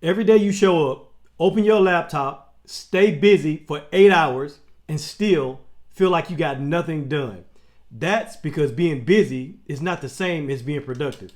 Every day you show up, open your laptop, stay busy for 8 hours, and still feel like you got nothing done. That's because being busy is not the same as being productive.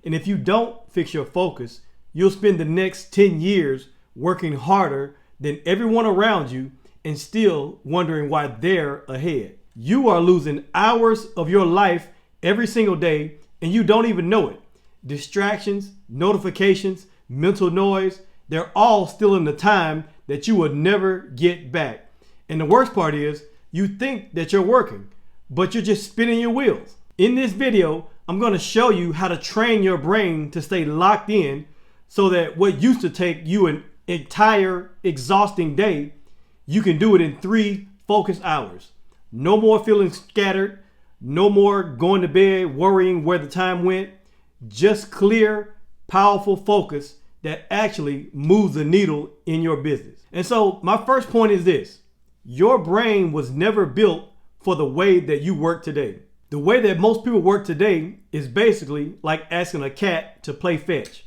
And if you don't fix your focus, you'll spend the next 10 years working harder than everyone around you and still wondering why they're ahead. You are losing hours of your life every single day and you don't even know it. Distractions, notifications, mental noise, they're all stealing the time that you will never get back. And the worst part is, you think that you're working, but you're just spinning your wheels. In this video, I'm going to show you how to train your brain to stay locked in so that what used to take you an entire exhausting day, you can do it in 3 focused hours. No more feeling scattered, no more going to bed worrying where the time went. Just clear, powerful focus that actually moves the needle in your business. And so my first point is this: your brain was never built for the way that you work today. The way that most people work today is basically like asking a cat to play fetch.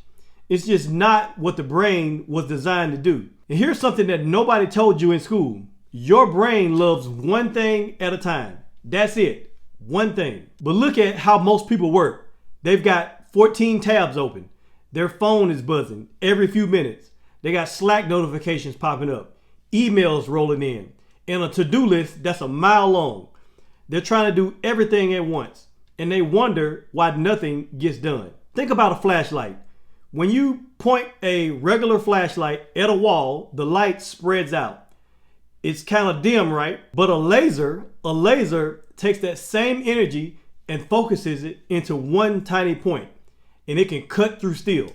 It's just not what the brain was designed to do. And here's something that nobody told you in school. Your brain loves one thing at a time. That's it. One thing. But look at how most people work. They've got 14 tabs open. Their phone is buzzing every few minutes. They got Slack notifications popping up, emails rolling in, and a to-do list that's a mile long. They're trying to do everything at once, and they wonder why nothing gets done. Think about a flashlight. When you point a regular flashlight at a wall, the light spreads out. It's kind of dim, right? But a laser takes that same energy and focuses it into one tiny point, and it can cut through steel.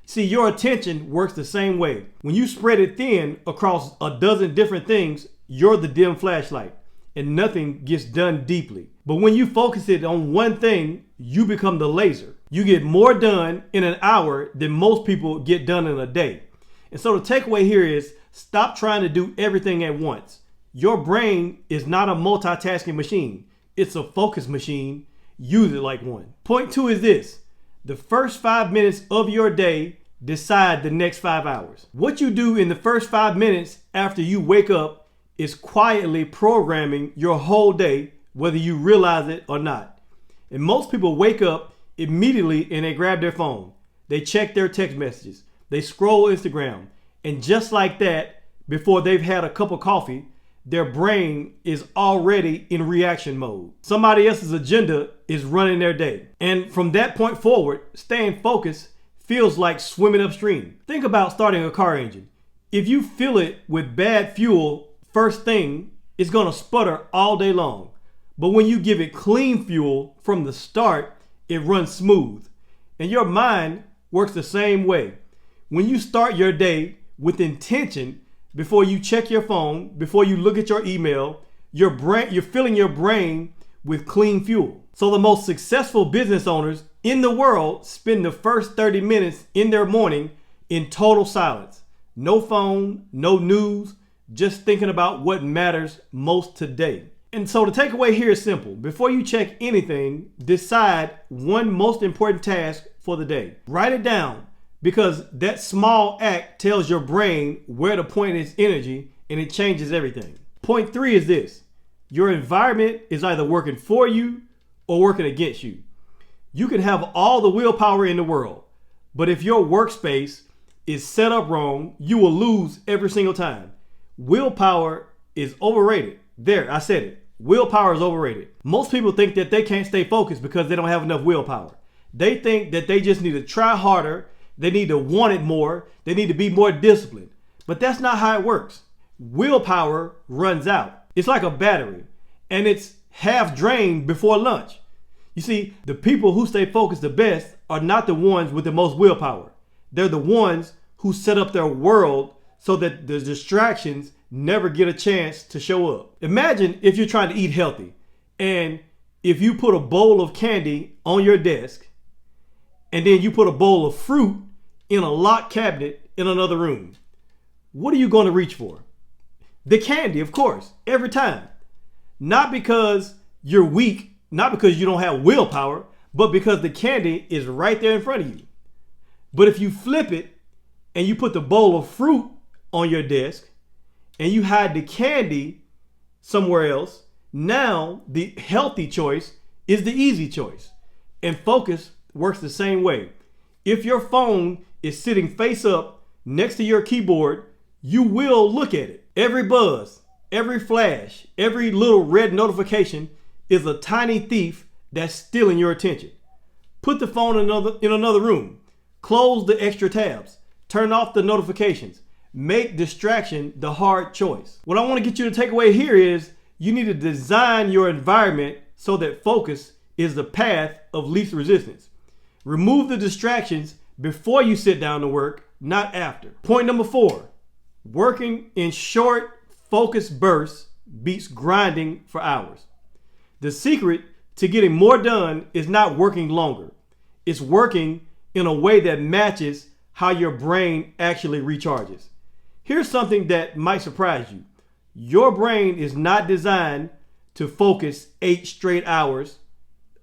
See, your attention works the same way. When you spread it thin across a dozen different things, you're the dim flashlight, and nothing gets done deeply. But when you focus it on one thing, you become the laser. You get more done in an hour than most people get done in a day. And so the takeaway here is, stop trying to do everything at once. Your brain is not a multitasking machine. It's a focus machine. Use it like one. Point 2 is this: the first 5 minutes of your day decide the next 5 hours. What you do in the first 5 minutes after you wake up is quietly programming your whole day, whether you realize it or not. And most people wake up immediately and they grab their phone. They check their text messages. They scroll Instagram. And just like that, before they've had a cup of coffee, their brain is already in reaction mode. Somebody else's agenda is running their day. And from that point forward, staying focused feels like swimming upstream. Think about starting a car engine. If you fill it with bad fuel first thing, it's gonna sputter all day long. But when you give it clean fuel from the start, it runs smooth. And your mind works the same way. When you start your day with intention, before you check your phone, before you look at your email, you're filling your brain with clean fuel. So the most successful business owners in the world spend the first 30 minutes in their morning in total silence. No phone, no news, just thinking about what matters most today. And so the takeaway here is simple. Before you check anything, decide one most important task for the day. Write it down, because that small act tells your brain where to point its energy, and it changes everything. Point 3 is this: your environment is either working for you or working against you. You can have all the willpower in the world, but if your workspace is set up wrong, you will lose every single time. Willpower is overrated. There, I said it. Willpower is overrated. Most people think that they can't stay focused because they don't have enough willpower. They think that they just need to try harder. They need to want it more. They need to be more disciplined. But that's not how it works. Willpower runs out. It's like a battery, and it's half drained before lunch. You see, the people who stay focused the best are not the ones with the most willpower. They're the ones who set up their world so that the distractions never get a chance to show up. Imagine if you're trying to eat healthy, and if you put a bowl of candy on your desk, and then you put a bowl of fruit in a locked cabinet in another room, what are you going to reach for? The candy, of course, every time. Not because you're weak, not because you don't have willpower, but because the candy is right there in front of you. But if you flip it and you put the bowl of fruit on your desk and you hide the candy somewhere else, now the healthy choice is the easy choice. And focus works the same way. If your phone is sitting face up next to your keyboard, you will look at it. Every buzz, every flash, every little red notification is a tiny thief that's stealing your attention. Put the phone in another room. Close the extra tabs. Turn off the notifications. Make distraction the hard choice. What I want to get you to take away here is you need to design your environment so that focus is the path of least resistance. Remove the distractions before you sit down to work, not after. Point number 4, working in short, focused bursts beats grinding for hours. The secret to getting more done is not working longer. It's working in a way that matches how your brain actually recharges. Here's something that might surprise you. Your brain is not designed to focus 8 straight hours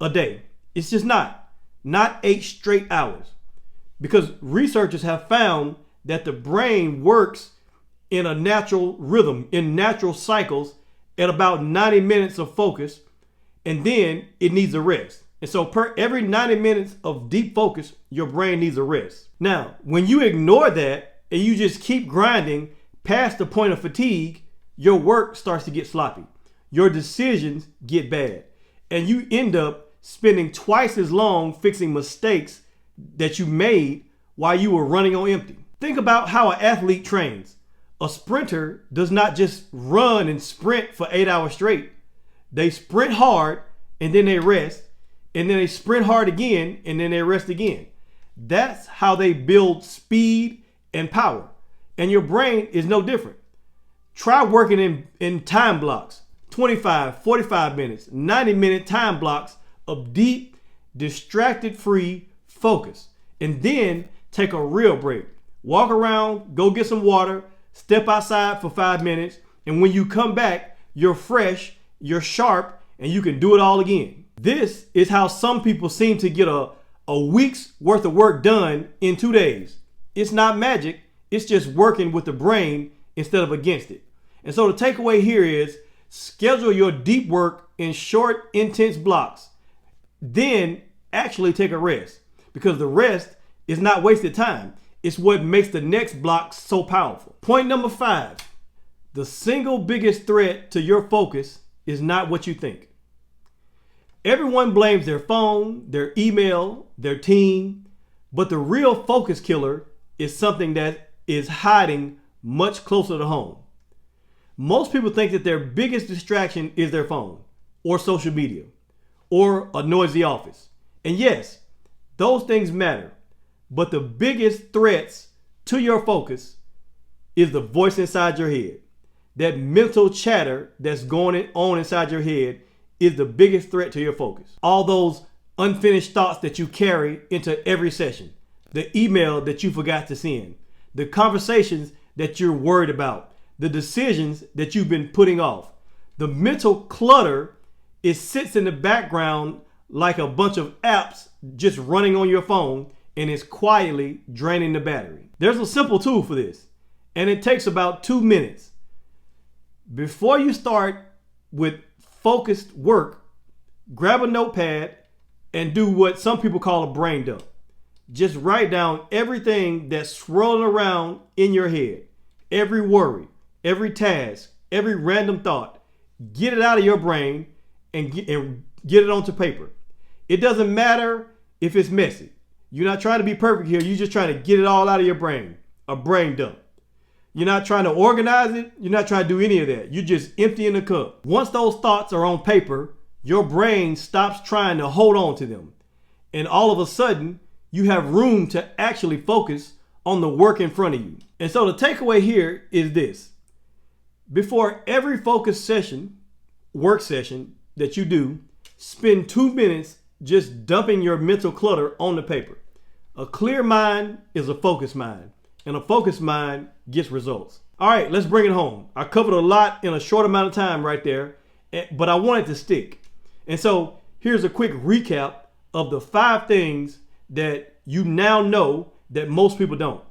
a day. It's just not 8 straight hours. Because researchers have found that the brain works in a natural rhythm, in natural cycles at about 90 minutes of focus, and then it needs a rest. And so per every 90 minutes of deep focus, your brain needs a rest. Now, when you ignore that and you just keep grinding past the point of fatigue, your work starts to get sloppy. Your decisions get bad. And you end up spending twice as long fixing mistakes that you made while you were running on empty. Think about how an athlete trains. A sprinter does not just run and sprint for 8 hours straight. They sprint hard and then they rest, and then they sprint hard again and then they rest again. That's how they build speed and power. And your brain is no different. Try working in time blocks, 25, 45 minutes, 90-minute time blocks of deep, distracted-free focus. And then take a real break. Walk around, go get some water, step outside for 5 minutes, and when you come back, you're fresh, you're sharp, and you can do it all again. This is how some people seem to get a week's worth of work done in 2 days. It's not magic, it's just working with the brain instead of against it. And so the takeaway here is schedule your deep work in short, intense blocks. Then actually take a rest, because the rest is not wasted time. It's what makes the next block so powerful. Point number 5, the single biggest threat to your focus is not what you think. Everyone blames their phone, their email, their team, but the real focus killer is something that is hiding much closer to home. Most people think that their biggest distraction is their phone or social media or a noisy office. And yes, those things matter, but the biggest threats to your focus is the voice inside your head. That mental chatter that's going on inside your head is the biggest threat to your focus. All those unfinished thoughts that you carry into every session, the email that you forgot to send, the conversations that you're worried about, the decisions that you've been putting off. The mental clutter, it sits in the background like a bunch of apps just running on your phone, and it's quietly draining the battery. There's a simple tool for this, and it takes about 2 minutes. Before you start with focused work, grab a notepad and do what some people call a brain dump. Just write down everything that's swirling around in your head, every worry, every task, every random thought. Get it out of your brain and get it onto paper. It doesn't matter if it's messy. You're not trying to be perfect here. You're just trying to get it all out of your brain. A brain dump. You're not trying to organize it. You're not trying to do any of that. You're just emptying the cup. Once those thoughts are on paper, your brain stops trying to hold on to them. And all of a sudden, you have room to actually focus on the work in front of you. And so the takeaway here is this. Before every focus session, work session that you do, spend 2 minutes just dumping your mental clutter on the paper. A clear mind is a focused mind, and a focused mind gets results. All right, let's bring it home. I covered a lot in a short amount of time right there, but I want it to stick. And so here's a quick recap of the 5 things that you now know that most people don't.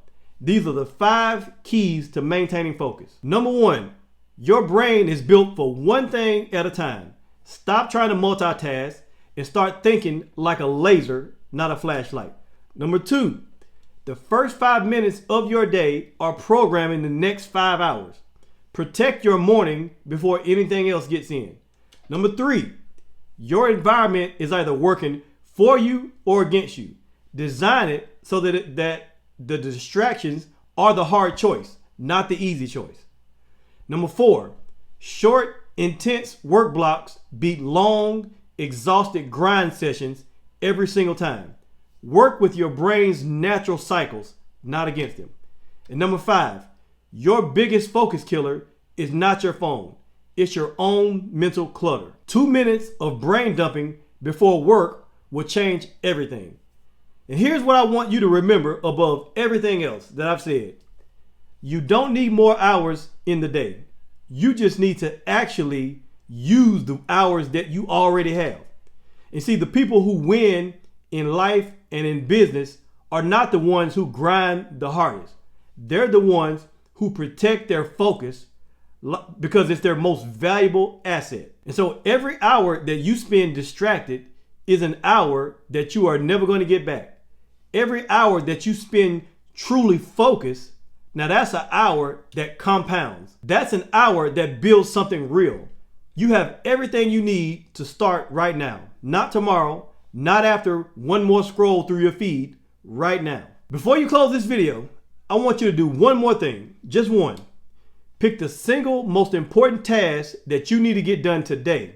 These are the 5 keys to maintaining focus. Number 1, your brain is built for one thing at a time. Stop trying to multitask and start thinking like a laser, not a flashlight. Number 2, the first 5 minutes of your day are programming the next 5 hours. Protect your morning before anything else gets in. Number 3, your environment is either working for you or against you. Design it so that the distractions are the hard choice, not the easy choice. Number 4, short, intense work blocks beat long, exhausted grind sessions every single time. Work with your brain's natural cycles, not against them. And number 5, your biggest focus killer is not your phone. It's your own mental clutter. 2 minutes of brain dumping before work will change everything. And here's what I want you to remember above everything else that I've said. You don't need more hours in the day. You just need to actually use the hours that you already have. And see, the people who win in life and in business are not the ones who grind the hardest. They're the ones who protect their focus because it's their most valuable asset. And so every hour that you spend distracted is an hour that you are never going to get back. Every hour that you spend truly focused, now that's an hour that compounds. That's an hour that builds something real. You have everything you need to start right now. Not tomorrow, not after one more scroll through your feed, right now. Before you close this video, I want you to do one more thing, just one. Pick the single most important task that you need to get done today.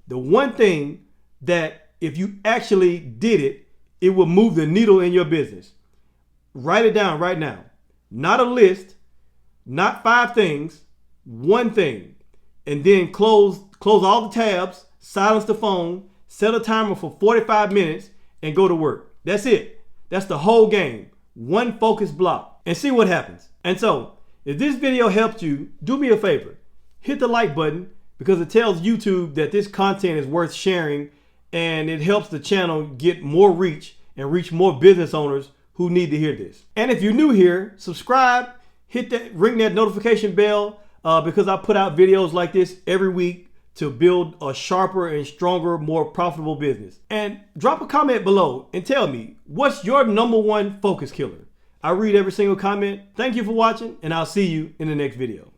The one thing that if you actually did it, it will move the needle in your business. Write it down right now. Not a list, not 5 things, one thing. And then close all the tabs, silence the phone, set a timer for 45 minutes, and go to work. That's it. That's the whole game. One focus block. And see what happens. And so, if this video helped you, do me a favor. Hit the like button because it tells YouTube that this content is worth sharing and it helps the channel get more reach and reach more business owners who need to hear this. And if you're new here, subscribe, ring that notification bell because I put out videos like this every week to build a sharper and stronger, more profitable business. And drop a comment below and tell me, what's your number 1 focus killer? I read every single comment. Thank you for watching, and I'll see you in the next video.